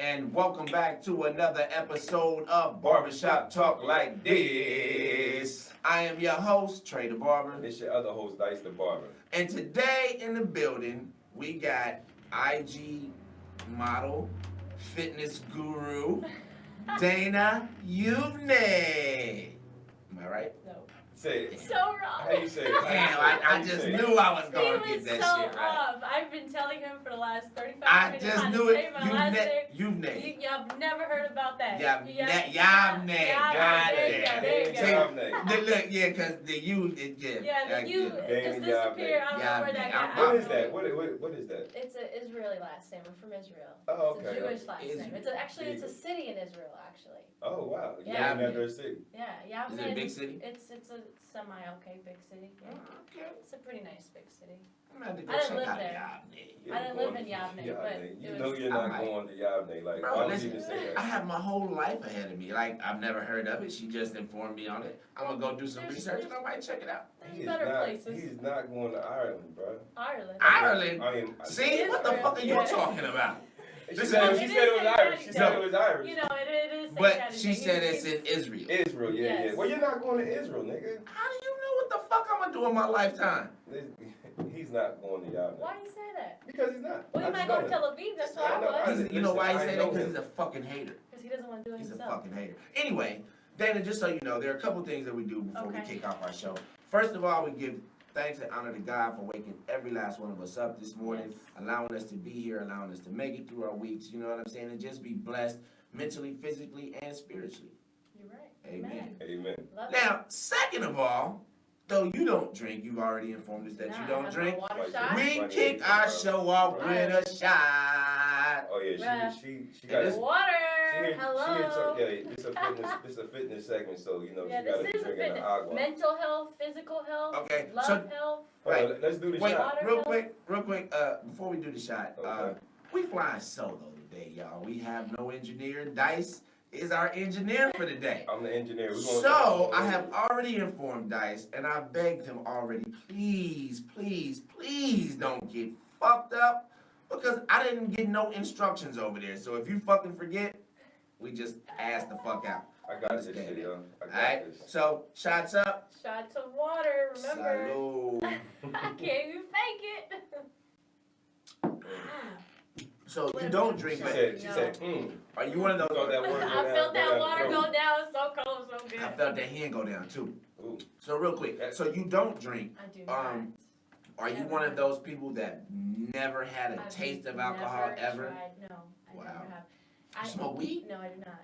and welcome back to another episode of Barbershop Talk Like This. I am your host, Trey the Barber. It's your other host, Dice the Barber. And today in the building, we got IG model, fitness guru, Dana Yuvne. Am I right? No. Say it. So wrong. How you say it? Damn, I just knew I was going to get that so shit right. off. I've been telling him for the last 35 I minutes. just how to knew say it. my last name. Yuvne. Y'all never heard about that. Yavne. There you go. Look, yeah, because the U, Yeah, the U just disappeared. I don't know where that got. What is that? What is that? It's an Israeli last name. I'm from Israel. Oh, It's okay. a Jewish last name. It's a city in Israel, actually. Oh, wow. Yeah. You named their city. Yeah, Yavne. Is it a big city? It's a semi-okay big city. Yeah. Okay. It's a pretty nice big city. I'm gonna have to go I didn't check live out there. Yavne. I didn't live in Yavne, but You know you're not going to Yavne. Like, Bro, why would listen, you even say I that? have my whole life ahead of me. Like, I've never heard of it. She just informed me on it. I'm gonna go do some research and I might check it out. There's better places. He's not going to Ireland, bro. Ireland. Ireland? See, what the fuck are you talking about? She said it was Irish. She said it was Irish. You know, it is. But she said it's in Israel. Israel, yeah. Yes. Well, you're not going to Israel, nigga. How do you know what the fuck I'm gonna do in my lifetime? He's not going to Yavne. Why do you say that? Because he's not. Well, he might go to Tel Aviv. That's where I was. You know why he Listen, said I that? know Because him. he's a fucking hater. Because he doesn't want to do it He's a himself. fucking hater. Anyway, Dana, just so you know, there are a couple things that we do before we Okay. kick off our show. First of all, we give thanks and honor to God for waking every last one of us up this morning, Yes. allowing us to be here, allowing us to make it through our weeks, you know what I'm saying, and just be blessed mentally, physically, and spiritually. You're right. Amen. Amen. Love Now, second of all, though you don't drink, you've already informed us that you don't drink, Water shot. we kick our show off with a shot. Oh yeah, she got It is- Water. Hello. Hello. Yeah, this is a fitness segment, so you know Yeah, she got to this be is a drinking the fitness. agua. Mental health, physical health, Okay, love so- health. Right. Let's do the Wait, shot. real quick, before we do the shot, Okay. we flying solo today, y'all. We have no engineer. Dice is our engineer for the day. I'm the engineer. So I have already informed Dice, and I begged him already, please, please, please don't get fucked up, because I didn't get no instructions over there. So if you fucking forget, we just ass the fuck out. I got this shit, yo. I got Alright, this. so shots up. Shots of water. Remember. Salud. I can't even fake it. So you don't drink, She but said, are you one of those? Felt that word go I down, felt that down, water go. go down. So cold, so good. I felt that hand go down too. Ooh. So real quick, so you don't drink. I do not. Are you one of those people that never had a taste of alcohol never ever? Tried. No, I Wow. never have. You smoke weed? No, I do not.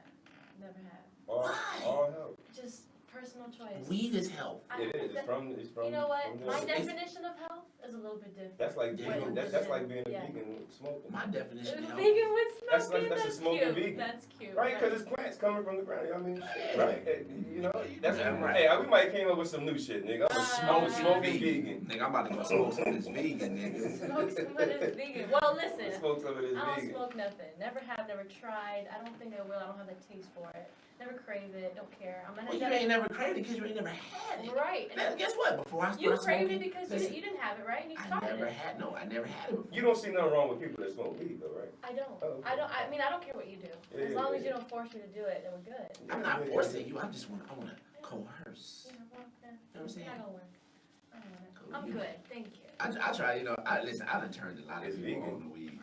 Never have. All help. Just personal choice. Weed is health. It is. It's from. You know what? from My the- definition of health is a little bit different. That's like vegan. That's like being a Yeah. vegan smoking. My definition of health. Vegan with That's smoking. like- that's a smoking cute. vegan. That's cute. Right, because it's plants coming from the ground. I mean, right? You know, that's Yeah, right. Hey, we might came up with some new shit, nigga. I'm a smoking vegan. Nigga, I'm about to go smoke some of this vegan, nigga. Smoke some of this vegan. Well, listen. Smoke some of this I don't vegan. smoke nothing. Never have, never tried. I don't think I will. I don't have the taste for it. Never crave it. Don't care. I'm Well, you ain't never craved it because you ain't never had it. Right. Now, guess what? Before I You started craved smoking, it because listen, you didn't have it, right? And you I started never it. had it before. You don't see nothing wrong with people that smoke weed, though, right? I don't. Oh, okay. I mean, I don't care what you do. Yeah, As long yeah, as you don't force me to do it, then we're good. I'm not forcing you. I want to coerce. You know, well, You know what I'm saying? not gonna work. I don't Cool. wanna. I'm good. Thank you. I try, you know, listen, I done turned a lot of It's people vegan. on to weed.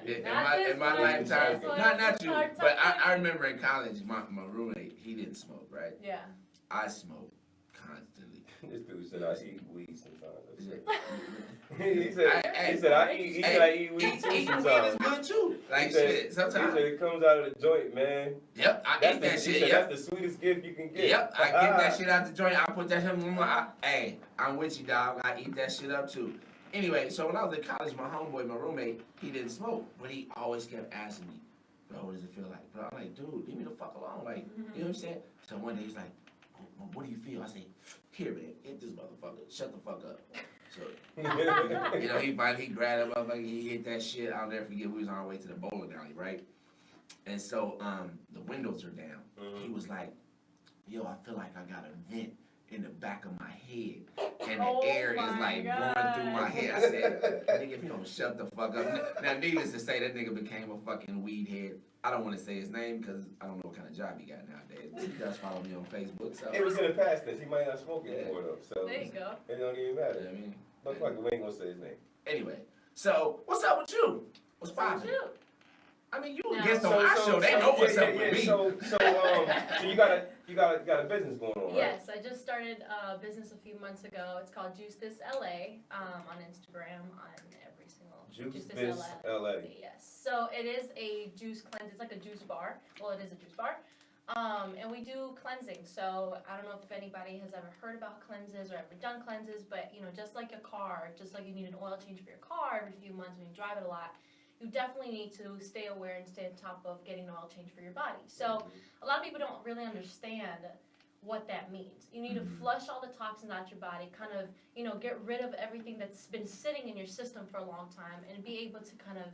Not In this my one, lifetime, this one, not you, our but topic. I remember in college, my roommate, he didn't smoke, right? Yeah. I smoked constantly. This dude said I eat weed sometimes. Is it- He said I eat weed too Eating weed is sometimes. good too. Like He said- shit, He sometimes. said it comes out of the joint, man. Yep, I That's eat that he shit. said Yep, that's the sweetest gift you can get. yep. I get that shit out the joint. I put that shit. Hey, I'm with you, dog. I eat that shit up too. Anyway, so when I was in college, my homeboy, my roommate, he didn't smoke, but he always kept asking me, bro, what does it feel like? Bro, I'm like, dude, leave me the fuck alone. Like, you know what I'm saying? So one day he's like, what do you feel? I say, here, man, hit this motherfucker. Shut the fuck up. So, you know, he finally grabbed that motherfucker. He hit that shit. I'll never forget. We was on our way to the bowling alley, right? And so, the windows are down. He was like, yo, I feel like I got a vent in the back of my head, and the air is like blowing through my head. I said, nigga, if you don't shut the fuck up. Now, needless to say, that nigga became a fucking weed head I don't want to say his name because I don't know what kind of job he got nowadays. But he does follow me on Facebook. So It was in the past tense. He might not smoke anymore though. So There you go. it don't even you matter. know what I mean, But fuck it, we ain't gonna say his name. anyway. So what's up with you? What's poppin'? Shoot. I mean, you No. a guest on our show. They know what's up with me. So you got a business going on, right? Yes, I just started a business a few months ago. It's called Juice This LA on Instagram, on every single Juice This LA. Yes. So it is a juice cleanse. It's like a juice bar. Well, it is a juice bar. And we do cleansing. So I don't know if anybody has ever heard about cleanses or ever done cleanses, but you know, just like a car, just like you need an oil change for your car every few months when you drive it a lot, you definitely need to stay aware and stay on top of getting an oil change for your body. So a lot of people don't really understand what that means. You need to flush all the toxins out your body, kind of, you know, get rid of everything that's been sitting in your system for a long time and be able to kind of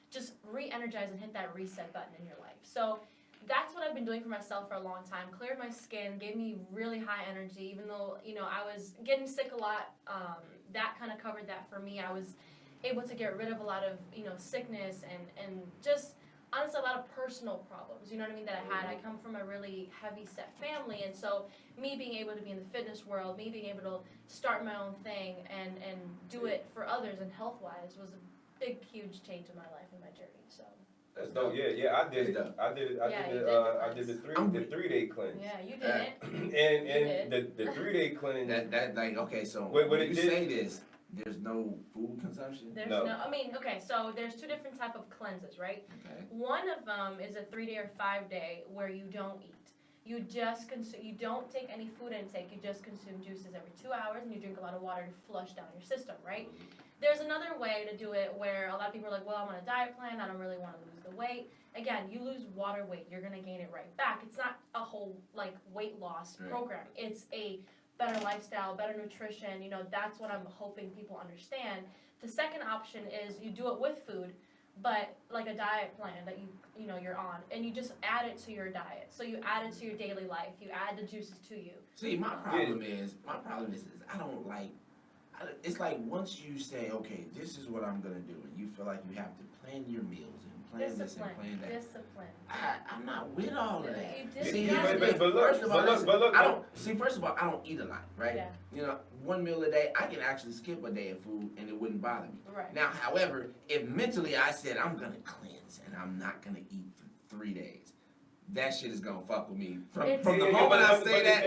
just re-energize and hit that reset button in your life. So that's what I've been doing for myself for a long time. Cleared my skin, gave me really high energy, even though, you know, I was getting sick a lot. That kind of covered that for me. I was able to get rid of a lot of, you know, sickness and just honestly a lot of personal problems, you know what I mean, that I had. I come from a really heavy set family, and so me being able to be in the fitness world, me being able to start my own thing and do it for others and health-wise was a big, huge change in my life and my journey, so. That's dope. Yeah, I did it. I did the 3-day cleanse. Yeah, you did it. And the 3-day cleanse. That like okay. So What when it you did- say this, there's no food consumption. There's No. I mean, okay, so there's two different type of cleanses, right? Okay. One of them is a 3-day or 5-day where you don't eat. You just consume. You don't take any food intake. You just consume juices every 2 hours, and you drink a lot of water to flush down your system, right? There's another way to do it where a lot of people are like, well, I'm on a diet plan. I don't really want to lose the weight. Again, you lose water weight, you're gonna gain it right back. It's not a whole like weight loss Right. program. It's a better lifestyle, better nutrition. You know, that's what I'm hoping people understand. The second option is you do it with food, but like a diet plan that you know you're on, and you just add it to your diet. So you add it to your daily life. You add the juices to you. See, my problem is I don't like. It's like once you say, okay, this is what I'm gonna do, and you feel like you have to plan your meals and plan this and plan that. Discipline. I'm not with all of that. You did See, that. here's the thing. But look, First of all, but look, listen, but look, I don't see. First of all, I don't eat a lot, right? Yeah. You know, one meal a day, I can actually skip a day of food and it wouldn't bother me. Right. Now, however, if mentally I said I'm gonna cleanse and I'm not gonna eat for 3 days, that shit is gonna fuck with me. From the moment I say that,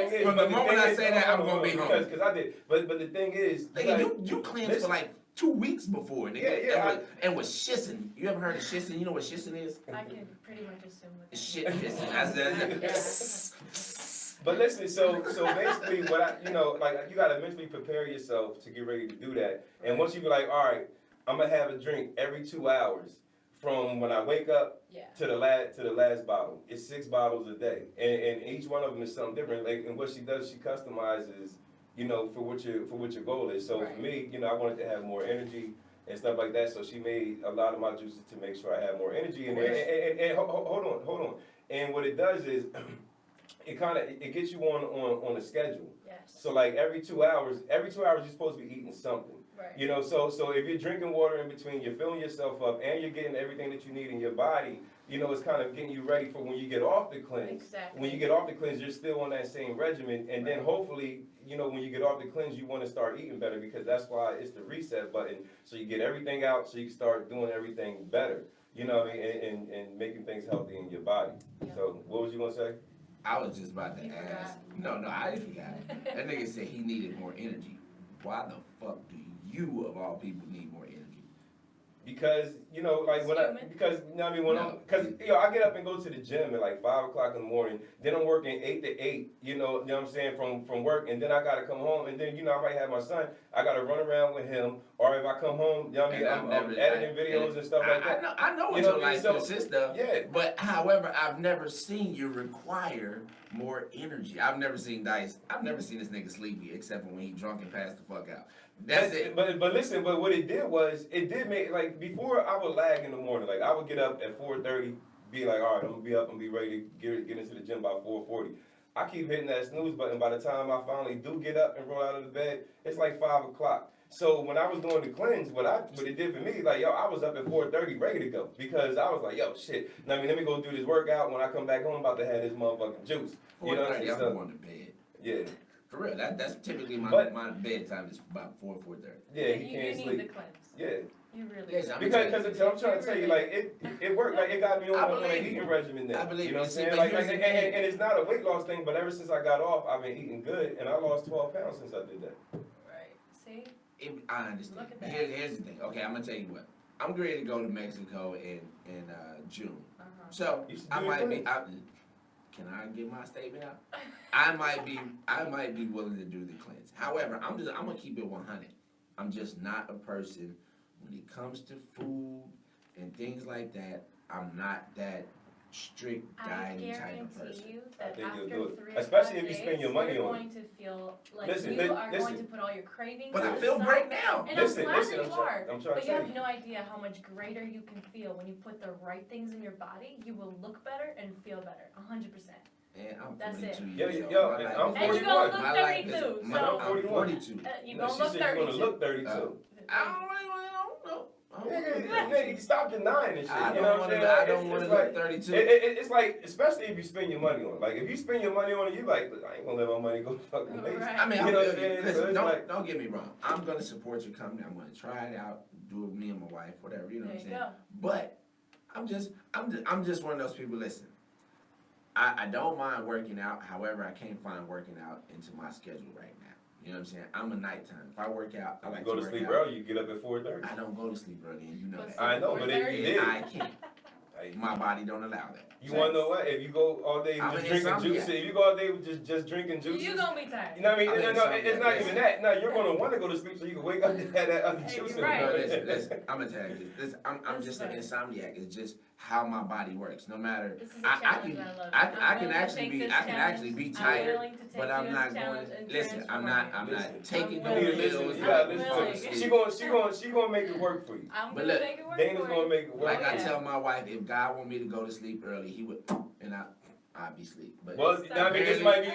I'm gonna be hungry. Because I did. But the thing is, Nigga, you cleansed for like 2 weeks before, nigga. Yeah, and with shissing. You ever heard of shissing? You know what shissing is? I can pretty much assume what that Shit means. pissing. But listen, so basically, what I, you know, like you gotta mentally prepare yourself to get ready to do that. And once you be like, all right, I'm gonna have a drink every 2 hours from when I wake up Yeah. to the last bottle. It's 6 bottles a day, and each one of them is something different. Like, and what she does, she customizes, you know, for what your goal is. So Right. for me, you know, I wanted to have more energy and stuff like that. So she made a lot of my juices to make sure I have more energy. And hold on. And what it does is, it gets you on a schedule. Yes. So like every 2 hours you're supposed to be eating something. Right. You know, so if you're drinking water in between, you're filling yourself up, and you're getting everything that you need in your body, you know, it's kind of getting you ready for when you get off the cleanse. Exactly. When you get off the cleanse, you're still on that same regimen, and then hopefully, you know, when you get off the cleanse, you want to start eating better, because that's why it's the reset button. So you get everything out, so you can start doing everything better. You know what I mean? And making things healthy in your body. Yeah. So what was you gonna say? I was just about to You ask. forgot. No, I didn't forget. That nigga said he needed more energy. Why the fuck do you, of all people, need more energy? Because, you know, like you know what I mean, because I get up and go to the gym at like 5 o'clock in the morning, then I'm working 8 to 8, you know what I'm saying, from work, and then I gotta come home, and then, you know, I might have my son, I gotta run around with him, or if I come home, you know what I mean, I'm editing videos and stuff like that. I know what You know your what I mean? life So, consists of, yeah. but however, I've never seen you require more energy. I've never seen this nigga sleepy, except for when he drunk and passed the fuck out. That's it. But listen, but what it did make, like, before I would lag in the morning, like I would get up at 4:30, be like, all right, I'm gonna be up and be ready to get into the gym by 4:40. I keep hitting that snooze button. By the time I finally do get up and roll out of the bed, it's like 5 o'clock. So when I was doing the cleanse, what it did for me, like, yo, I was up at 4:30 ready to go because I was like, yo, shit. I mean, let me go do this workout. When I come back home, I'm about to have this motherfucking juice. You know what I'm saying? I'm going to bed. Yeah. For real, that's typically my bedtime is about 4:30. Yeah, he can't sleep. You need the cleanse. Yeah. You really Yes, because I'm trying to tell you, like, it worked. Like, it got me on an eating regimen now. I believe you know what I'm it. saying? Like, and it's not a weight loss thing, but ever since I got off, I've been eating good, and I lost 12 pounds since I did that. Right. See? I understand. Look at that. Here's the thing. Okay, I'm gonna tell you what. I'm ready to go to Mexico in June. So I might be out. Can I get my statement out? I might be willing to do the cleanse. However, I'm gonna keep it 100. I'm just not a person when it comes to food and things like that. I'm not that strict dieting type of person. I guarantee you that think you'll after do it. 3 or 5 Especially if you days, spend your money you're on going to feel like Listen, you are listen. going to put all your cravings But to I the feel side. great now. And Listen, I'm glad listen, that you are. I'm trying But to you tell have you. no idea how much greater you can feel when you put the right things in your body. You will look better and feel better, 100%. And I'm That's 42 it. years old. Yo, My and life I'm is- And you're gonna 41. look My life 32. is- So I'm 42. you're No, gonna she look said you're 32. gonna look 32. I don't really want to know. Nigga, stop denying this shit. I you know what I'm saying? I don't want to look like, 32. It's like, especially if you spend your money on it. Like, if you spend your money on it, you like, look, I ain't gonna let my money go to fucking waste. Right. I mean, You I know feel what I'm you. saying? Listen, So it's like- don't get me wrong. I'm gonna support your company. I'm gonna try it out, do it with me and my wife, whatever. You know There what I'm you saying? go. But I'm just one of those people. Listen, I don't mind working out. However, I can't find working out into my schedule right now. You know what I'm saying? I'm a nighttime. If I work out, I like You go to to work sleep out. early, you get up at 4:30. I don't go to sleep early, and you know that. I know, but if you did, I can't. My body don't allow that. you wanna know what? If you go all day I'm just an drinking insomniac. juice, if you go all day just drinking juice, You're gonna be tired. you know what I mean? I'm No, an it's not insomniac. even that. No, you're gonna want to go to sleep so you can wake up and have that other Hey, juice. you're in right. No, you. listen, I'm gonna tell you this. I'm That's just right. an insomniac. It's just how my body works. No matter, This is a I challenge. can, I love it. I I'm can willing to actually take be, this I can challenge. actually be I'm tired, willing to take but you I'm as not a going. challenge and Listen, I'm transform not you. taking no I'm willing. pills. You gotta I'm listen willing. to her. She gonna make it work for you. I'm But gonna look, make it work Dana's for gonna you. make it work. Like Oh, I yeah. tell my wife, if God want me to go to sleep early, He would, and I'd be asleep. But Well, I mean, this might be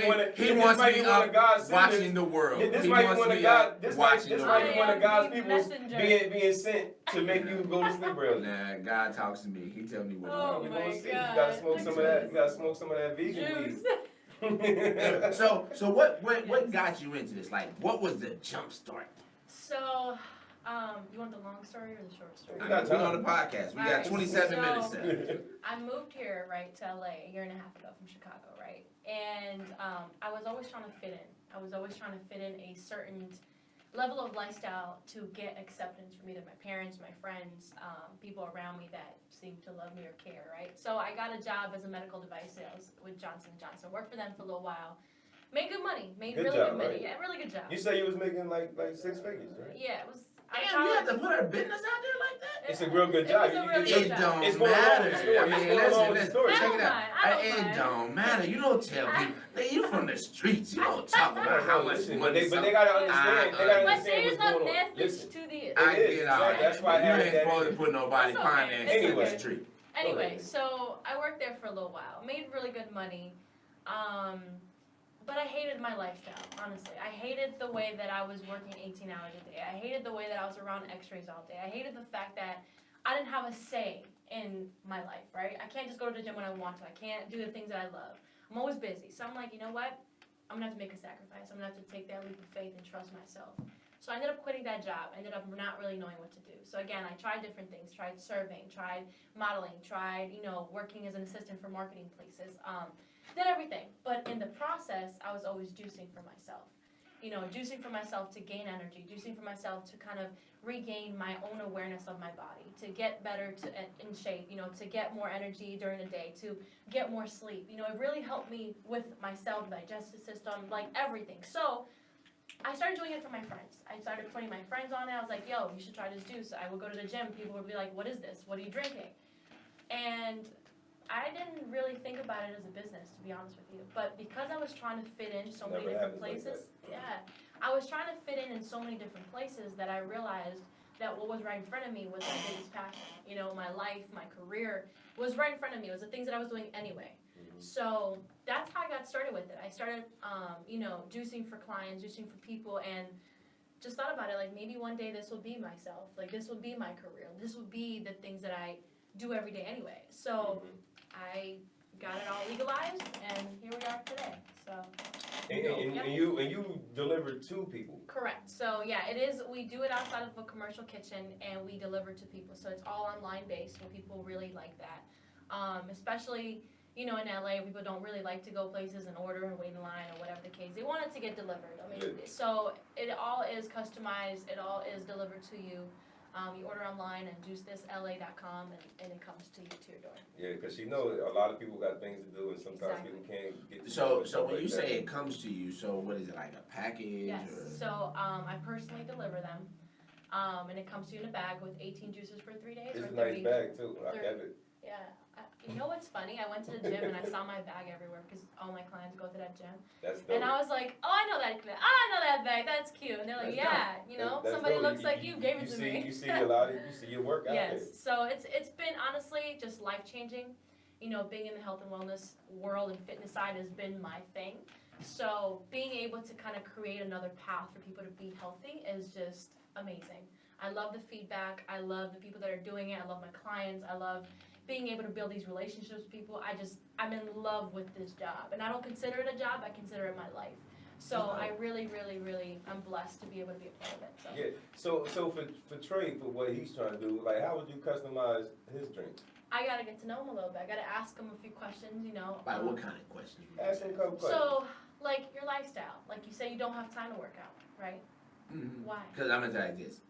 one of He wants me up God's watching the world. This He might be wants one of me God. up This watching the might be world. one of God's the people messenger. being sent to make you go to sleep early. Nah, God talks to me. He tell me what He Oh, wants. We my gonna see. You God. gotta smoke some of that. Juice. You gotta smoke some of that vegan Juice. weed. So what got you into this? Like, what was the jump start? So, you want the long story or the short story? We I got mean, we time. on the podcast. We got Alright, 27 so- minutes left. I moved here, right, to LA a year and a half ago from Chicago, right? And I was always trying to fit in. I was always trying to fit in a certain level of lifestyle to get acceptance from either my parents, my friends, people around me that seem to love me or care, right? So I got a job as a medical device sales with Johnson & Johnson. Worked for them for a little while. Made good money. Made Good really job, good money. right? Yeah, really good job. You say you was making like 6 figures, right? Yeah, it was. Damn, you have to put our business out there like that? It's a real good job. It was a You- real you- good It job. don't It's going along matter. with the story. I It's mean, going along listen, with the listen, story. check it I out. don't It mind. don't matter. You don't tell people. You from the streets. You don't talk about how much Listen, money. but they gotta understand. They gotta But understand there's what's a going on. method Listen. to this. I It is, get all exactly. that. That's why I You added ain't that supposed in. to put nobody It's okay. finance It's in the okay. street. Anyway, so I worked there for a little while. Made really good money. But I hated my lifestyle, honestly. I hated the way that I was working 18 hours a day. I hated the way that I was around x-rays all day. I hated the fact that I didn't have a say in my life, right? I can't just go to the gym when I want to. I can't do the things that I love. I'm always busy. So I'm like, you know what? I'm gonna have to make a sacrifice. I'm gonna have to take that leap of faith and trust myself. So I ended up quitting that job. I ended up not really knowing what to do. So again, I tried different things. Tried surveying, tried modeling, tried, working as an assistant for marketing places. Did everything. But in the process, I was always juicing for myself. Juicing for myself to gain energy, juicing for myself to kind of regain my own awareness of my body, to get better in shape, to get more energy during the day, to get more sleep. It really helped me with my cell digestive system, like everything. So I started doing it for my friends. I started putting my friends on it. I was like, yo, you should try this juice. I would go to the gym. People would be like, what is this? What are you drinking? And I didn't really think about it as a business, to be honest with you. But because I was trying to fit in so many Never different happens like places, I was trying to fit in so many different places that I realized that what was right in front of me was my biggest passion. My life, my career was right in front of me. It was the things that I was doing anyway. So that's how I got started with it. I started, juicing for clients, juicing for people, and just thought about it, like maybe one day this will be myself, like this will be my career, this will be the things that I do every day anyway. So I got it all legalized, and here we are today. So. And you deliver to people. Correct. So yeah, it is. We do it outside of a commercial kitchen, and we deliver to people. So it's all online based, and people really like that. Especially, you know, in LA, people don't really like to go places and order and wait in line or whatever the case. They want it to get delivered. I mean, so it all is customized. It all is delivered to you. You order online at juicethisla.com, and it comes to you to your door. Yeah, because you know a lot of people got things to do, and sometimes people can't get to So when you say it comes to you, so what is it, like a package? Yes. Or? So I personally deliver them, and it comes to you in a bag with 18 juices for 3 days. It's or a nice 30. bag too. I have it. Yeah. You know what's funny? I went to the gym and I saw my bag everywhere because all my clients go to that gym. That's dope. And I was like, oh, I know that bag. That's cute. And they're like, that's yeah, you know, that's somebody dope. looks like you gave it to me. You see a lot of, you see your work out there. Yes. So it's been honestly just life changing. You know, being in the health and wellness world and fitness side has been my thing. So being able to kind of create another path for people to be healthy is just amazing. I love the feedback. I love the people that are doing it. I love my clients. I love being able to build these relationships with people. I'm in love with this job. And I don't consider it a job, I consider it my life. So I really, I'm blessed to be able to be a part of it. So. Yeah, so for Trey, for what he's trying to do, like how would you customize his drink? I gotta get to know him a little bit. I gotta ask him a few questions, you know. Like what kind of questions? Ask him a couple questions. So, like your lifestyle. Like you say you don't have time to work out, right? Mm-hmm. Why? Because I'm gonna tell you this.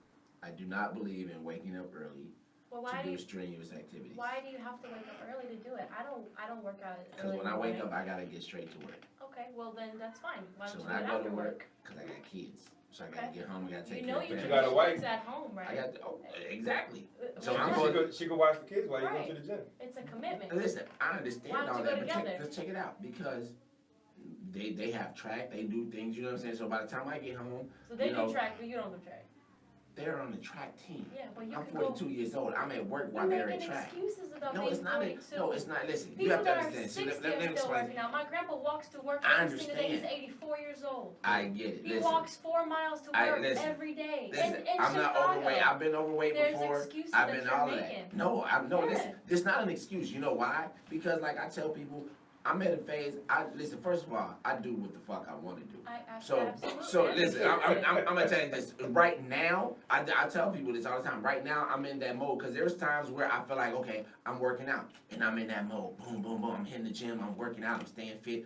I do not believe in waking up early to do strenuous activities. Why do you have to wake up early to do it? I don't work out early. Because when I wake up, I gotta get straight to work. Okay, well then that's fine. Why don't So you when I do it go after to work, because I got kids, so I gotta get home. I gotta take you care know of you family. got a wife? kids at home, right? I got exactly. So Well, I'm She going. could watch the kids while you Right. go to the gym. It's a commitment. Listen, I understand Why don't all you that, go but together? let's check it out because they have track, they do things. You know what I'm saying? So by the time I get home, So they you know, do track, but you don't do track. they're on the track team. Yeah, but you I'm could go. 42 years old. I'm at work You're while they're making at track. excuses about No, being it's not. 42. No, it's not. Listen, you People have to that are understand. 60 See, let me are still explain. working out. My grandpa walks to work I every single day. He's understand. 84 years old. I get it. He Listen, walks 4 miles to work every day. Listen, in I'm not Chicago. overweight. I've been overweight There's before. excuses I've that been you're all of making. that. No, Yeah. this not an excuse. You know why? Because like I tell people, I'm at a phase. Listen. First of all, I do what the fuck I want to do. So listen. I'm gonna tell you this. Right now, I tell people this all the time. Right now, I'm in that mode because there's times where I feel like, okay, I'm working out and I'm in that mode. Boom, boom, boom. I'm hitting the gym. I'm working out. I'm staying fit.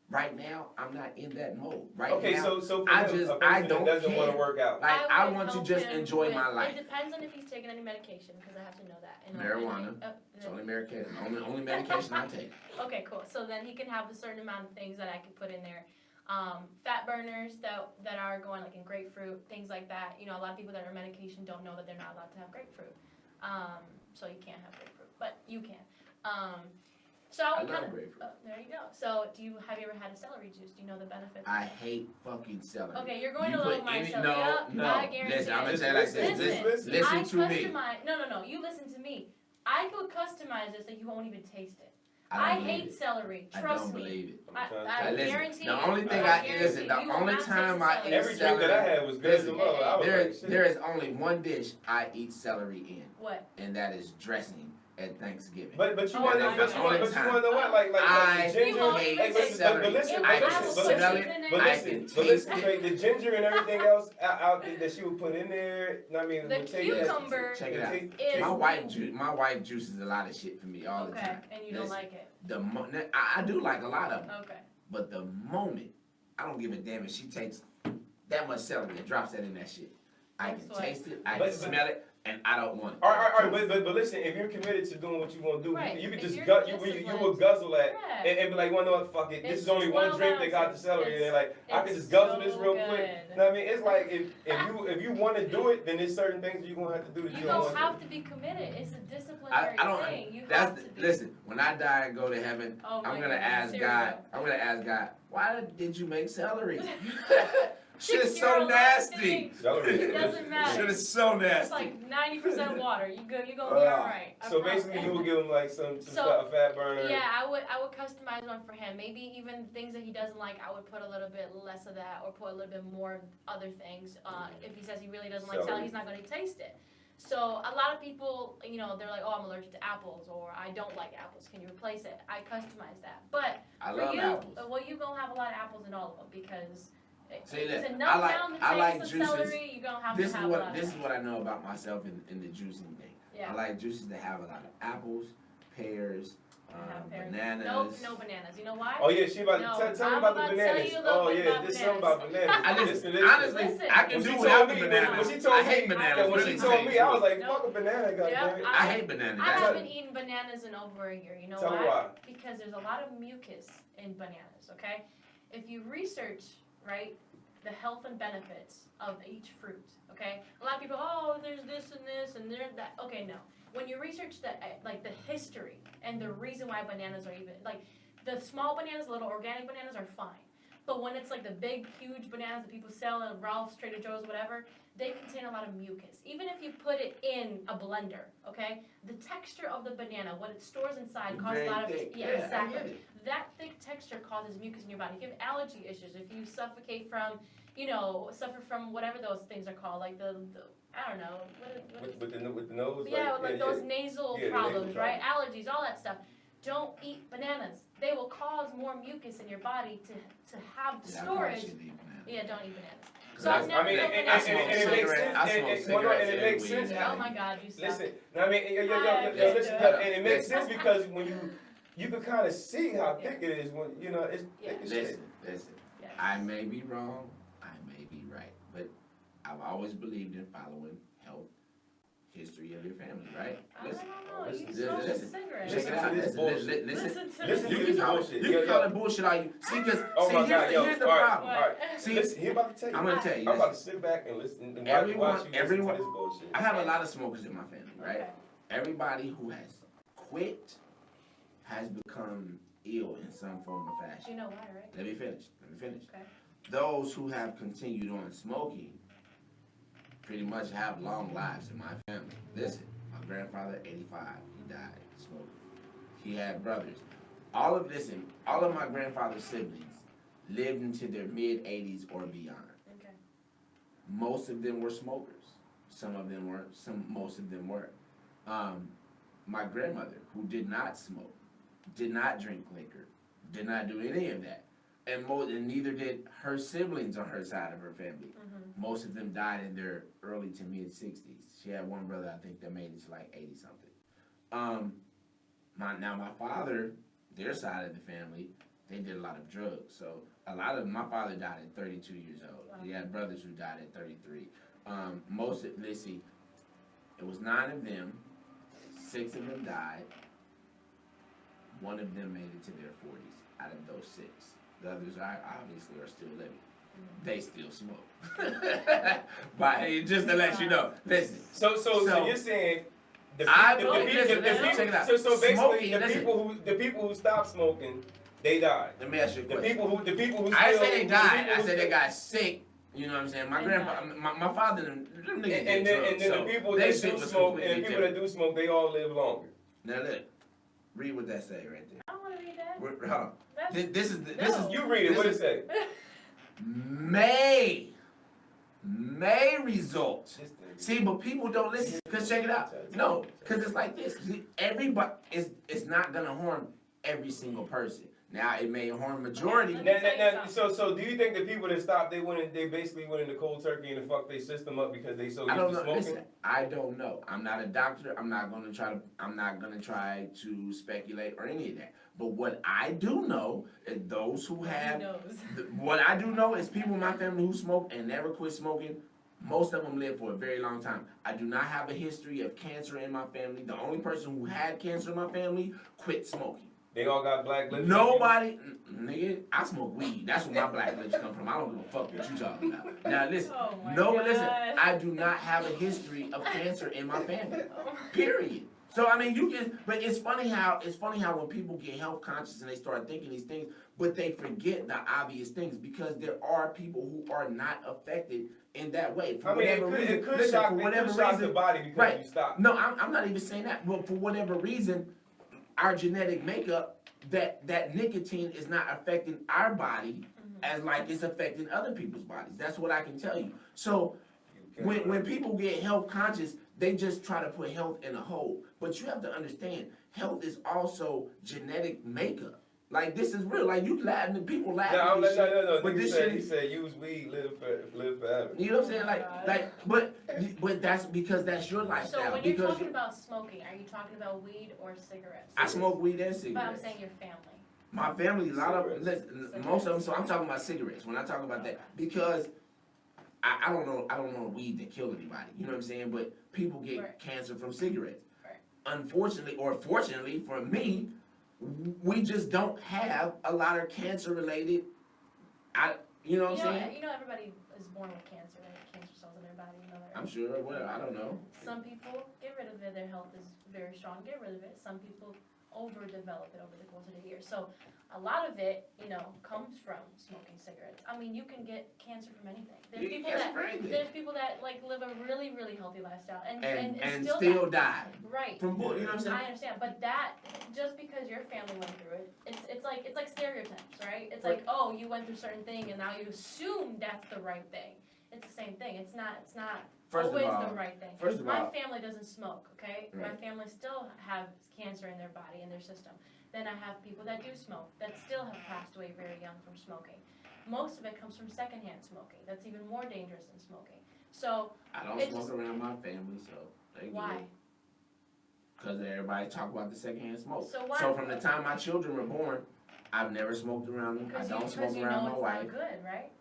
Right now, I'm not in that mode. Right now, so for I him, just a person I don't that doesn't care. want to work out. Like I would want to help just him enjoy with- my life. It depends on if he's taking any medication because I have to know that. And Marijuana. It's only medication. Only medication I take. Okay, cool. So then he can have a certain amount of things that I could put in there. Fat burners that are going like in grapefruit, things like that. You know, a lot of people that are on medication don't know that they're not allowed to have grapefruit. So you can't have grapefruit, but you can. So I would love kind of. grapefruit. There you go. So have you ever had a celery juice? Do you know the benefits? I hate fucking celery. Okay, you're going You to put love my any- celery. no. I guarantee Listen, I'm it. gonna tell you like this. Listen I to me. customize. No. You listen to me. I could customize this that you won't even taste it. I I don't hate believe it. celery. I Trust don't me. believe it. I Listen, guarantee the you. only thing guarantee the you only will not time taste I celery. eat Every drink that I had was good as a Listen, mother. I was like, shit. there is only one dish I eat celery in, What? and that is dressing at Thanksgiving. But you Oh want my to know what? Like I ginger. hate But celery. listen, I but can listen, smell it. I can taste it. Trey, the ginger and everything else out there that she would put in there. I mean, The would take cucumber Check it out. is My wife juices a lot of shit for me all the okay, time. and you don't Listen, like it. I do like a lot of them, Okay. but the moment I don't give a damn if she takes that much celery and drops that in that shit, I can taste it, I can smell it, and I don't want it. All right, but listen, if you're committed to doing what you want to do, Right. you can If just you're you would guzzle that Yeah. and be like, well, no, fuck it. This It's is only just one 12 drink that got the ounces. celery, and like I can It's just guzzle so this real quick. good. You know what I mean? It's like if you want to do it, then there's certain things you're gonna have to do that You you don't don't want have to. to be committed. It's a disciplinary I don't. thing. You have to be. Listen. When I die and go to heaven, Oh my I'm gonna goodness, ask here we God. go. I'm gonna ask God, why did you make celery? Shit is 6 so year nasty. It doesn't matter. Shit is so It's nasty. like 90% water. You gonna be alright. So basically, you would give him like some stuff, a fat burner. Yeah, I would customize one for him. Maybe even things that he doesn't like, I would put a little bit less of that, or put a little bit more of other things. If he says he really doesn't like salad, he's not gonna taste it. So a lot of people, you know, they're like, oh, I'm allergic to apples, or I don't like apples. Can you replace it? I customize that. But I for love you, apples. well, you gonna have a lot of apples in all of them because See, look, to numb down the I like taste of juices. celery, you're gonna have to have a lot of This is that. what I know about myself in the juicing thing. Yeah. I like juices that have a lot of apples, pears, Pears. bananas. No bananas. You know why? Oh yeah, she about to No, tell me I'm about the about to tell bananas. you a little Oh bit yeah, about there's something bananas. about bananas. I Listen, honestly, Listen. I can When do she without told the me, bananas. when she told I hate me, bananas. when really she told me, I was like, No. fuck a banana, goddammit. I hate bananas. I That's- haven't eaten bananas in over a year. You know Tell me why. Because there's a lot of mucus in bananas, okay? If you research, right, the health and benefits of each fruit, okay? A lot of people, oh, there's this and there's that. Okay, no. When you research the, like, the history and the reason why bananas are even, like, the small bananas, little organic bananas are fine. But when it's like the big, huge bananas that people sell at Ralph's, Trader Joe's, whatever, they contain a lot of mucus. Even if you put it in a blender, okay, the texture of the banana, what it stores inside, causes a lot of thick. yeah, I exactly. get it. That thick texture causes mucus in your body. If you have allergy issues, if you suffocate from, you know, suffer from whatever those things are called, like the I don't know, With the nose. yeah, like those nasal Yeah, the problems, nasal right? Allergies, all that stuff. Don't eat bananas. They will cause more mucus in your body to have Yeah, I probably storage. shouldn't eat bananas. Yeah, don't eat bananas. 'Cause So I've I never mean, eaten and bananas. it makes sense. I smoke And cigarettes it makes every sense. week. Oh my God, you suck. Listen, I mean, listen, and it makes sense because when you can kind of see how thick it is when you know it's thick as shit. Listen. Yes. I may be wrong. I may be right, but I've always believed in following health history of your family, right? I don't know. You listen, smoke a listen. cigarette. Check it out. this bullshit. Listen. to Listen this. to this bullshit. You can call it bullshit all you see, because Oh my God, yo, here's the all right, problem. all right. See, Listen, he about to tell you. I'm gonna tell you. I'm about to Listen, sit back and listen and Everyone- watch you everyone- listen to this bullshit. I have a lot of smokers in my family, right? Okay. Everybody who has quit has become ill in some form or fashion. You know why, right? Let me finish. Okay. Those who have continued on smoking pretty much have long lives in my family. Listen, my grandfather, 85, he died smoking. He had brothers. All of my grandfather's siblings lived into their mid-80s or beyond. Okay. Most of them were smokers. Some of them weren't. Most of them were. My grandmother, who did not smoke, did not drink liquor, did not do any of that, and neither did her siblings on her side of her family. Mm-hmm. Most of them died in their early to mid 60s. She had one brother, I think, that made it to like 80 something. My father, their side of the family, they did a lot of drugs. So my father died at 32 years old. Wow. He had brothers who died at 33. Let's see, it was 9 of them. 6 of them died. 1 of them made it to their 40s out of those 6. The others obviously are still living. They still smoke. But just to let you know, listen. So you're saying the check it out. So basically Smoking, the people who stopped smoking, they died. Let me ask you a The question. people who I still, didn't say they died. I the said they got sick. You know what I'm saying? My They grandfather, my father, them niggas and did then drugs, the so people they that shit do was smoke completely and the people different. that do smoke, they all live longer. Now look, read what that say right there. I don't want to read that. Hold on. That's, This is No. You read it. What it say? may result. See, but people don't listen. Cause check it out. No, cause it's like this. See, everybody it's not gonna harm every single person. Now it may harm majority. So do you think the people that stopped, they basically went into cold turkey and fucked their system up because they so I used don't to know. smoking? Listen, I don't know. I'm not a doctor. I'm not gonna try to speculate or any of that. But what I do know is those who have He knows. what I do know is people in my family who smoke and never quit smoking. Most of them live for a very long time. I do not have a history of cancer in my family. The only person who had cancer in my family quit smoking. They all got black lips. Nobody, nigga, I smoke weed. That's where my black lips come from. I don't give a fuck what you talking about. Now listen, Oh my no, but God. listen, I do not have a history of cancer in my family. Period. So I mean, you can, but it's funny how when people get health conscious and they start thinking these things, but they forget the obvious things because there are people who are not affected in that way for whatever reason. It could Listen, shock, for whatever it could shock reason, the body because right? you stop. No, I'm not even saying that. But for whatever reason, our genetic makeup, that nicotine is not affecting our body as like it's affecting other people's bodies. That's what I can tell you. So when people get health conscious, they just try to put health in a hole. But you have to understand, health is also genetic makeup. Like, this is real. Like, you laughing, and people laughing at this shit. No. But this he said, use weed, live forever. You know what I'm saying? But that's because that's your lifestyle. So when you're talking about smoking, are you talking about weed or cigarettes? I smoke weed and cigarettes. But I'm saying your family. My family, most of them. So I'm talking about cigarettes when I talk about that because I don't know weed that kill anybody. You know what I'm saying? But people get cancer from cigarettes. Right. Unfortunately, or fortunately for me, we just don't have a lot of cancer related. You know what I'm saying? You know everybody is born with cancer, right? Cancer cells in their body. You know that, right? I'm sure. Well, I don't know. Some people get rid of it. Their health is very strong. Get rid of it. Some people overdevelop it over the course of the year. So a lot of it, comes from smoking cigarettes. I mean, you can get cancer from anything. There's people that like live a really, really healthy lifestyle and still die. Right. From you know what I'm saying? I understand, but that just because your family went through it, it's like stereotypes, right? It's like, oh, you went through a certain thing and now you assume that's the right thing. It's the same thing. It's not always the right thing. My family doesn't smoke, okay? Right. My family still have cancer in their body, in their system. Then I have people that do smoke, that still have passed away very young from smoking. Most of it comes from secondhand smoking. That's even more dangerous than smoking. So I don't smoke around my family, so why? Because everybody talk about the secondhand smoke. So from the time my children were born, I've never smoked around them. I don't smoke around my wife. It's not good, right?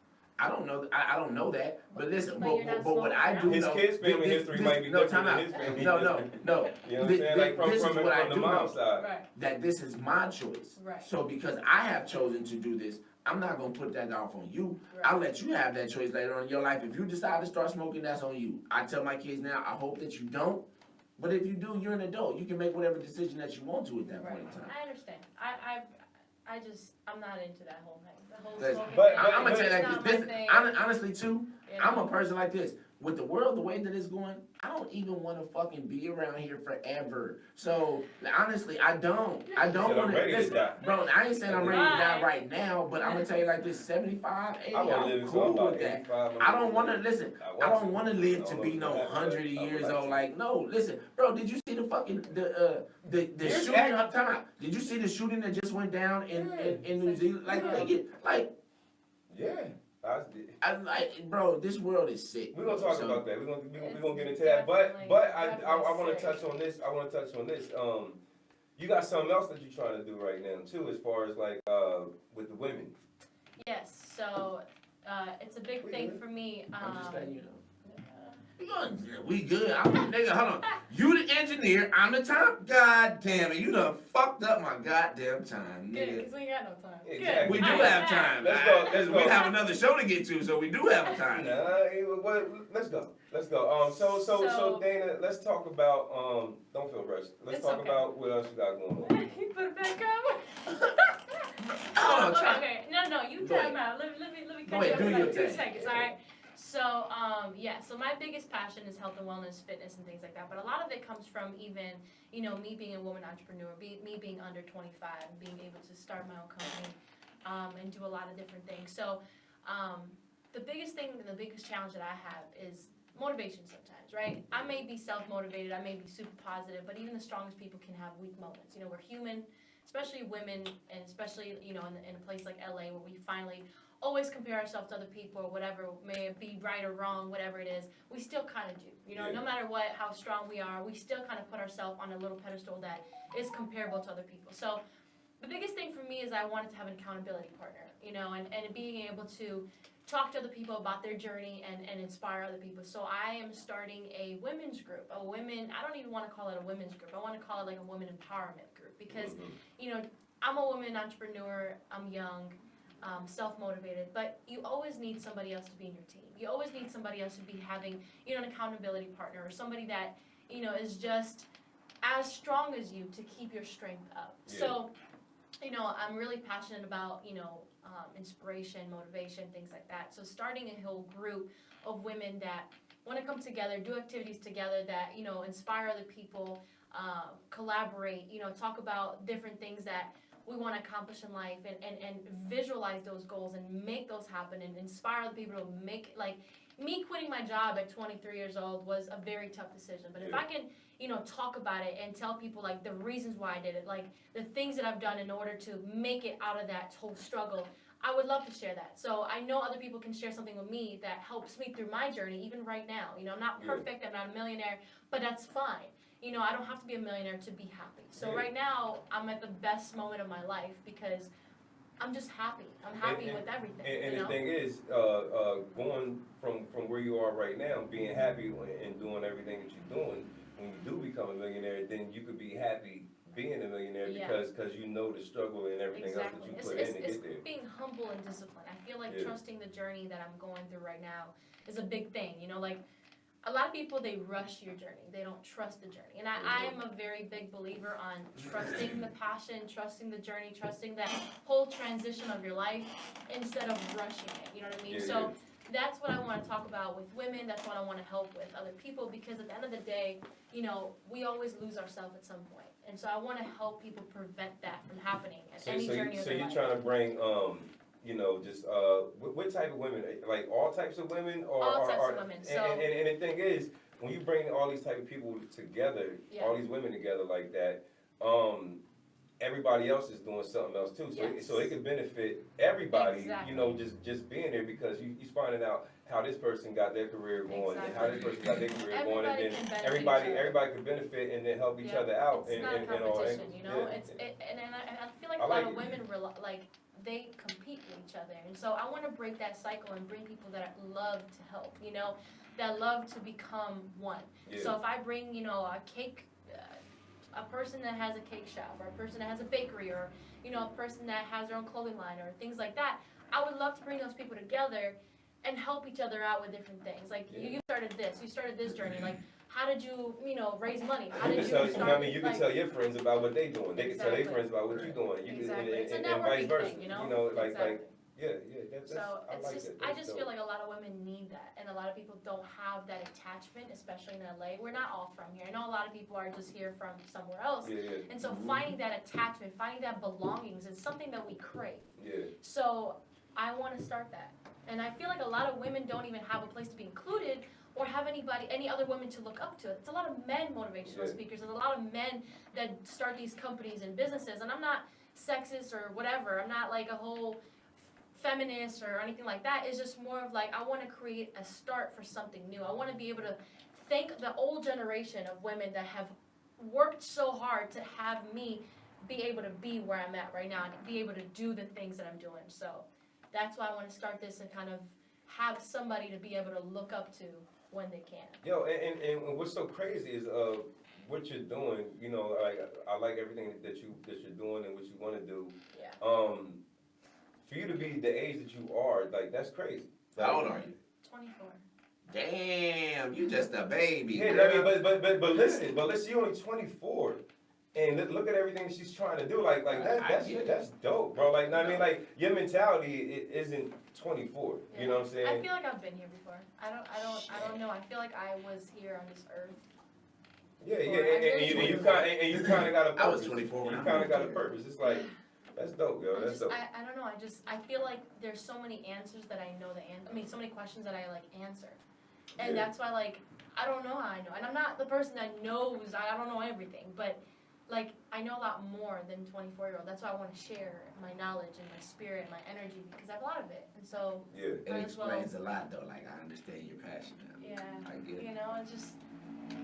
I don't know. I don't know that. But listen. But what I do know. His kids' family history might be different than his family. No. You know what I'm saying? Like from the mom's side. Right. That this is my choice. Right. So because I have chosen to do this, I'm not gonna put that off on you. Right. I'll let you have that choice later on in your life. If you decide to start smoking, that's on you. I tell my kids now, I hope that you don't. But if you do, you're an adult. You can make whatever decision that you want to at that point in time. I understand. I'm not into that whole thing. The whole smoking but thing. I'm gonna tell you like this. Honestly, too, Yeah. I'm a person like this. With the world the way that it's going, I don't even want to fucking be around here forever. So honestly, I don't want to. Listen, bro, I ain't saying I'm ready to die right now, but I'm gonna tell you like this: 75, 80, I'm cool with that. I don't want to listen. I don't want to live to be no 100 years old. Like, no, listen, bro. Did you see the fucking the shooting up time? Did you see the shooting that just went down in New Zealand? Like, yeah. I'm like, bro, this world is sick. We're gonna talk about that. We're gonna get into that. But I want to touch on this. You got something else that you're trying to do right now too, as far as like with the women. Yes. So it's a big thing for me. I'm just letting you know. We good. Nigga, hold on. You the engineer, I'm the time. God damn it, you done fucked up my goddamn time, nigga. Because we got no time. Exactly. We do have time. Let's go. We have another show to get to, so we do have time. Let's go. So Dana, let's talk about don't feel rushed. Let's talk about what else you got going on. You put it back up. Hold on, okay. No, you time out. Let me cut you off for like 2 seconds, alright? So, so my biggest passion is health and wellness, fitness, and things like that. But a lot of it comes from even, me being a woman entrepreneur, me being under 25, and being able to start my own company, and do a lot of different things. So, the biggest thing and the biggest challenge that I have is motivation sometimes, right? I may be self-motivated, I may be super positive, but even the strongest people can have weak moments. We're human, especially women, and especially, in a place like LA where we finally always compare ourselves to other people or whatever, may it be right or wrong, whatever it is, we still kind of do. No matter how strong we are, we still kind of put ourselves on a little pedestal that is comparable to other people. So the biggest thing for me is I wanted to have an accountability partner, and being able to talk to other people about their journey and inspire other people. So I am starting a women's group, I don't even want to call it a women's group, I want to call it like a women empowerment group because, I'm a woman entrepreneur, I'm young, self-motivated, but you always need somebody else to be in your team. You always need somebody else to be having, an accountability partner or somebody that, is just as strong as you to keep your strength up. Yeah. So, you know, I'm really passionate about, you know, inspiration, motivation, things like that. So starting a whole group of women that want to come together, do activities together that, you know, inspire other people, collaborate, you know, talk about different things that we want to accomplish in life and visualize those goals and make those happen and inspire other people to make, like, me quitting my job at 23 years old was a very tough decision. But if I can, you know, talk about it and tell people, like, the reasons why I did it, like, the things that I've done in order to make it out of that whole struggle, I would love to share that. So I know other people can share something with me that helps me through my journey, even right now. You know, I'm not perfect, I'm not a millionaire, but that's fine. You know, I don't have to be a millionaire to be happy. So right now, I'm at the best moment of my life because I'm just happy. I'm happy with everything. And the thing is, going from where you are right now, being happy and doing everything that you're doing, when you do become a millionaire, then you could be happy being a millionaire because you know the struggle and everything else that you put in to get there. It's being humble and disciplined. I feel like trusting the journey that I'm going through right now is a big thing. You know, like, a lot of people, they rush your journey. They don't trust the journey. And I am a very big believer on trusting the passion, trusting the journey, trusting that whole transition of your life instead of rushing it. You know what I mean? So that's what I want to talk about with women. That's what I want to help with other people, because at the end of the day, you know, we always lose ourselves at some point. And so I want to help people prevent that from happening at any journey of their life. So you're trying to bring, you know, just what type of women? Like all types of women, or all types of women. And the thing is, when you bring all these type of people together, all these women together like that, everybody else is doing something else too. So it could benefit everybody. You know, just being there, because you're finding out how this person got their career going, and how this person got their career going, and then everybody could benefit and then help each other out. It's not a competition, you know. And I feel like a lot of women like, they compete with each other. And so I want to break that cycle and bring people that love to help, you know, that love to become one. So if I bring, you know, a cake, a person that has a cake shop, or a person that has a bakery, or, you know, a person that has their own clothing line, or things like that, I would love to bring those people together and help each other out with different things. Like, you started this journey, like, how did you, you know, raise money? How did you start? I mean, you can tell your friends about what they're doing. They can tell their friends about what you're doing. It's a and networking vice versa. thing, you know? So I just feel like a lot of women need that, and a lot of people don't have that attachment, especially in LA. We're not all from here. I know a lot of people are just here from somewhere else. And so finding that attachment, finding that belongings is something that we crave. So I want to start that. And I feel like a lot of women don't even have a place to be included, or have any other women to look up to. It's a lot of men motivational speakers. There's a lot of men that start these companies and businesses. And I'm not sexist or whatever. I'm not like a whole feminist or anything like that. It's just more of like, I want to create a start for something new. I want to be able to thank the old generation of women that have worked so hard to have me be able to be where I'm at right now and be able to do the things that I'm doing. So that's why I want to start this and kind of have somebody to be able to look up to when they can. Yo, and what's so crazy is what you're doing. You know, like, I like everything that you're doing and what you want to do. For you to be the age that you are, like, that's crazy. How old are you? 24. Damn, you just a baby. Yeah, I mean, but listen, you're only 24. And look at everything she's trying to do. Like that's dope, bro. Like, I mean, like, your mentality isn't 24. You know what I'm saying? I feel like I've been here before. I don't know. I feel like I was here on this earth. And you kind of got a purpose. I was 24 when you kind of got a purpose. It's like, that's dope, yo. That's dope. I don't know. I feel like there's so many answers that I know the answer. I mean, so many questions that I like answer, and that's why, like, I don't know how I know. And I'm not the person that knows. I don't know everything, but like, I know a lot more than 24-year-old. That's why I want to share my knowledge and my spirit and my energy, because I have a lot of it. And so it explains a lot, though. Like, I understand your passion now. I get it. You know, it's just,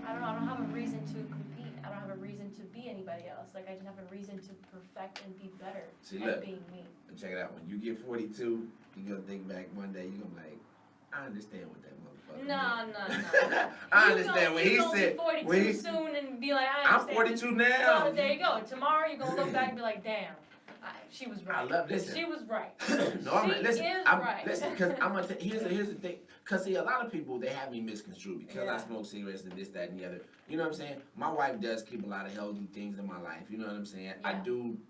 I don't know. I don't have a reason to compete. I don't have a reason to be anybody else. Like, I just have a reason to perfect and be better at being me. Check it out. When you get 42, you're gonna think back one day. You're gonna be like, I understand what that motherfucker. No. I understand when he said. When he's 42 soon and be like, I understand. I'm 42 now. Well, there you go. Tomorrow you're gonna look back and be like, damn, She was right. I love this. She was right. No, I'm not. Listen, right. Listen, because I'm gonna. Here's the thing. Because see, a lot of people they have me misconstrued because I smoke cigarettes and this, that, and the other. You know what I'm saying? My wife does keep a lot of healthy things in my life. You know what I'm saying? Yeah.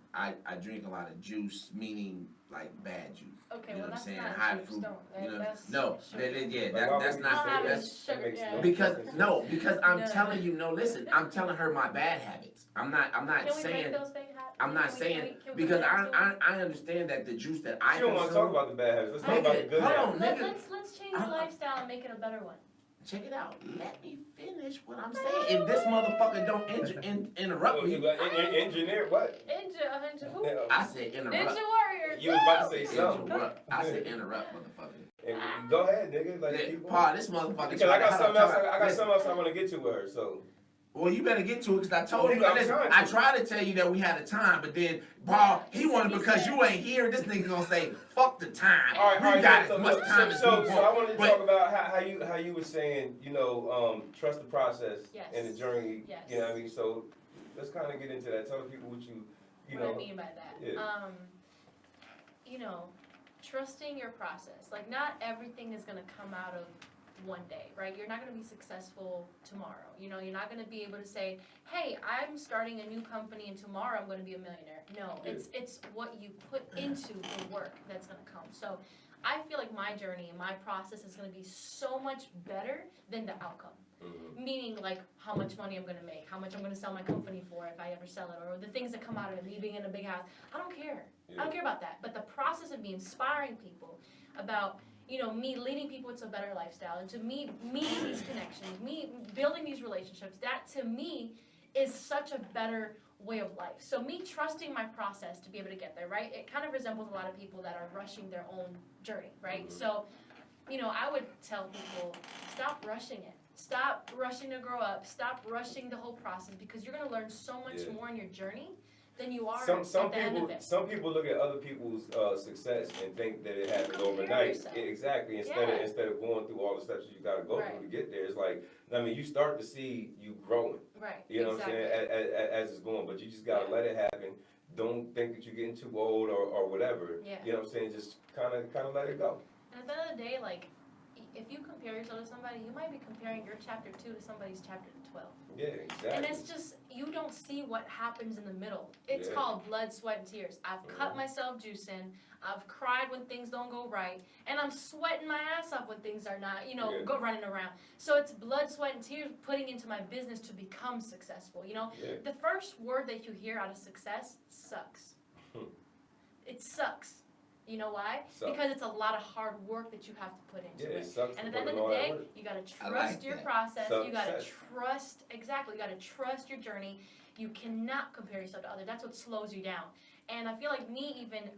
I drink a lot of juice, meaning like bad juice. Okay, you know well, what I'm saying? not High juice, fruit. don't. You know, That's no, sugar. that's not. That's, sugar, because I'm telling you, no, listen, I'm telling her my bad habits. I'm not Can we saying. break those bad habits? I'm not saying because I understand that the juice that I She don't want to talk about the bad habits. Let's talk about the good habits. Let's change your lifestyle and make it a better one. Check it out. Let me finish what I'm saying. If this motherfucker don't interrupt me. Engineer what? Who? I said interrupt. Ninja Warrior. You was about to say something. Interrupt. I said interrupt, motherfucker. And go ahead, nigga. Like, keep Paul, this motherfucker. because I got something else. I got something else I want to get to with her. So. Well, you better get to it because I told you. I tried to tell you that we had a time, but then Paul, he wanted because you ain't here. This nigga gonna say, "Fuck the time." All right, we got as much time as we want. So I wanted to talk about how you were saying, trust the process and the journey. Yes. You know what I mean? So let's kind of get into that. Tell the people what what I mean by that. Yeah. Trusting your process. Like, not everything is gonna come out of one day, right? You're not going to be successful tomorrow. You're not going to be able to say, hey, I'm starting a new company and tomorrow I'm going to be a millionaire. No, it's what you put into the work that's going to come. So I feel like my journey and my process is going to be so much better than the outcome. Mm-hmm. Meaning, like, how much money I'm going to make, how much I'm going to sell my company for if I ever sell it, or the things that come out of it, me being in a big house. I don't care. I don't care about that. But the process of me inspiring people about me leading people to a better lifestyle, and to me meeting these connections, me building these relationships, that to me is such a better way of life. So me trusting my process to be able to get there, right? It kind of resembles a lot of people that are rushing their own journey, right? Mm-hmm. So, I would tell people, stop rushing it. Stop rushing to grow up. Stop rushing the whole process, because you're going to learn so much more in your journey than you are at the end of it. Some people look at other people's success and think that it happened overnight. Exactly. Instead of going through all the steps you got to go through to get there, it's like, you start to see you growing. Right. You know what I'm saying? As it's going, but you just got to let it happen. Don't think that you're getting too old or whatever. Yeah. You know what I'm saying? Just kind of let it go. And at the end of the day, like, if you compare yourself to somebody, you might be comparing your chapter 2 to somebody's chapter 12. Yeah, exactly. And it's just, you don't see what happens in the middle. It's called blood, sweat, and tears. I've cut myself juicing. I've cried when things don't go right. And I'm sweating my ass off when things are not, go running around. So it's blood, sweat, and tears putting into my business to become successful. The first word that you hear out of success, sucks. It sucks. You know why? Because it's a lot of hard work that you have to put into it. And at the end of the day, you got to trust your process. You got to trust, you got to trust your journey. You cannot compare yourself to others. That's what slows you down. And I feel like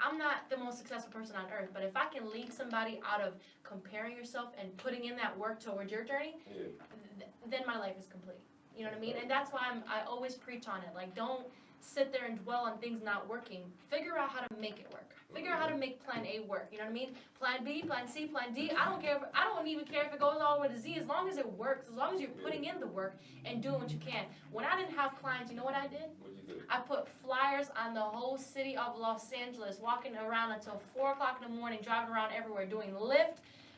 I'm not the most successful person on earth, but if I can lead somebody out of comparing yourself and putting in that work towards your journey, then my life is complete. You know what I mean? And that's why I always preach on it. Like, don't sit there and dwell on things not working. Figure out how to make it work. Figure out how to make plan A work. You know what I mean? Plan B, plan C, plan D. I don't even care if it goes all the way to Z, as long as it works, as long as you're putting in the work and doing what you can. When I didn't have clients, you know what I did? What'd you do? I put flyers on the whole city of Los Angeles, walking around until 4 o'clock in the morning, driving around everywhere, doing Lyft,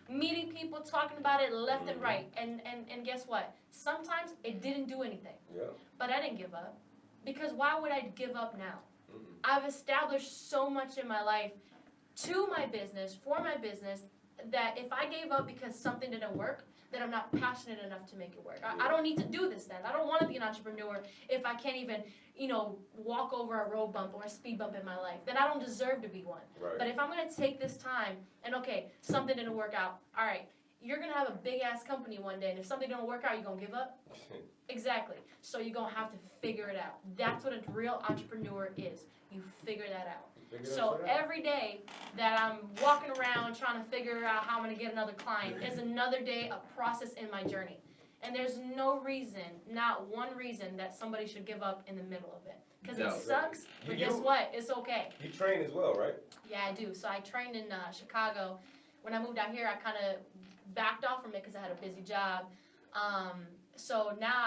meeting people, talking about it left and right. And guess what? Sometimes it didn't do anything. Yeah. But I didn't give up. Because why would I give up now? I've established so much in my life to my business, for my business, that if I gave up because something didn't work, then I'm not passionate enough to make it work. I don't need to do this then. I don't want to be an entrepreneur if I can't even, walk over a road bump or a speed bump in my life. Then I don't deserve to be one. Right. But if I'm going to take this time and, something didn't work out, all right, you're going to have a big-ass company one day, and if something don't work out, you're going to give up? Exactly. So you're going to have to figure it out. That's what a real entrepreneur is. You figure that out. So every day that I'm walking around trying to figure out how I'm going to get another client is another day, a process in my journey. And there's no reason, not one reason, that somebody should give up in the middle of it. Because it sucks, but guess what? It's okay. You train as well, right? Yeah, I do. So I trained in Chicago. When I moved out here, I kind of backed off from it because I had a busy job. So now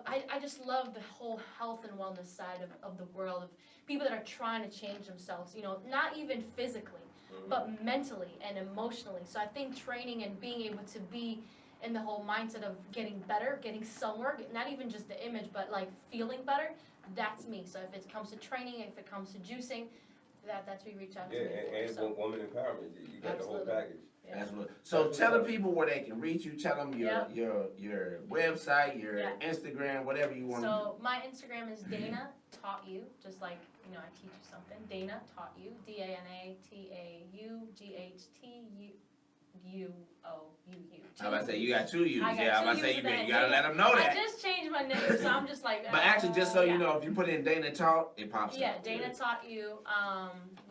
I just love the whole health and wellness side of the world, of people that are trying to change themselves, you know, not even physically, but mentally and emotionally. So I think training and being able to be in the whole mindset of getting better, getting somewhere, not even just the image, but like feeling better, that's me. So if it comes to training, if it comes to juicing, that's what you reach out to me for. And So. woman empowerment, you got Absolutely. the whole package. Yeah. Absolutely. So tell the people where they can reach you. Tell them Yep. your website, your Yeah. Instagram, whatever you want. So my Instagram is Dana Taught You, just like, you know, I teach you something. Dana Taught You, DanaTaughuu. I'm about to say you got 2 U's. I got Yeah, I'm about to 2 say U's you at the gotta end. let them know that. I just changed my name, so I'm just like. But actually, just so yeah. you know, if you put in Dana Taught, it pops up. Yeah, Dana Taught You,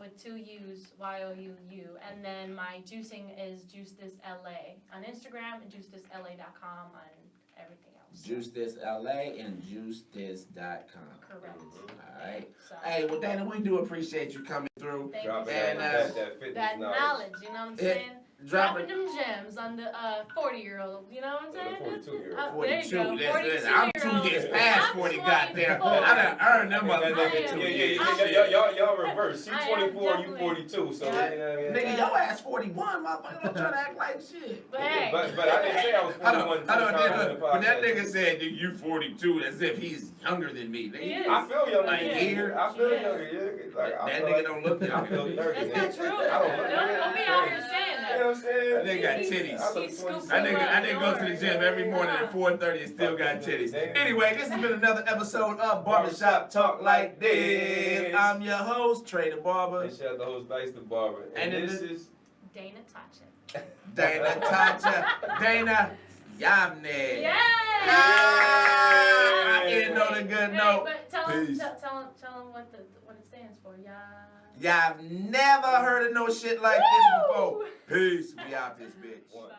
with 2 U's, YOUU, and then my juicing is Juice This LA on Instagram and juicethisla.com on everything else. Juice This LA and juicethis.com. Correct. All right. So, Hey, well, Dana, we do appreciate you coming through. thank you Dropping so And, much. that fitness That knowledge, you know what I'm Yeah. saying? Dropping Dropping them gems on the 40-year-old, you know what I'm saying? 42-year-old. 42. There you go, Listen, I'm 2 years past 40, goddamn. I done earned them motherfucers 2 years. Y'all reverse. She I am 24, you definitely- 42. So, Yeah. you know what I mean? Nigga, your ass 41, motherfucker. Don't try to act like shit. But hey, But I didn't say I was 41. But that nigga said, "Dude, you 42," as if he's younger than me. Nigga, He is. I feel younger. Like than here? you. I feel Yeah. younger. Yeah. Like, that nigga don't look I younger feel than me. 30. that's not true. I don't look Don't be out here saying You know that. what I'm saying? That nigga got He's- titties. I look he's 27. scooped I nigga go to the gym every morning at 4:30 and still got titties. Anyway, this has been another episode of Barbershop Talk Like This. I'm your host, Trey the Barber. And shout out the host, Dice the Barber. And And this it- is Dana Tacha. Dana Tacha. Dana Yavne. Yeah! I end on a good Hey, note. but tell him Peace. what it stands for. Yeah. Y'all have never heard of no shit like this before. Peace. We out this bitch. one. Bye.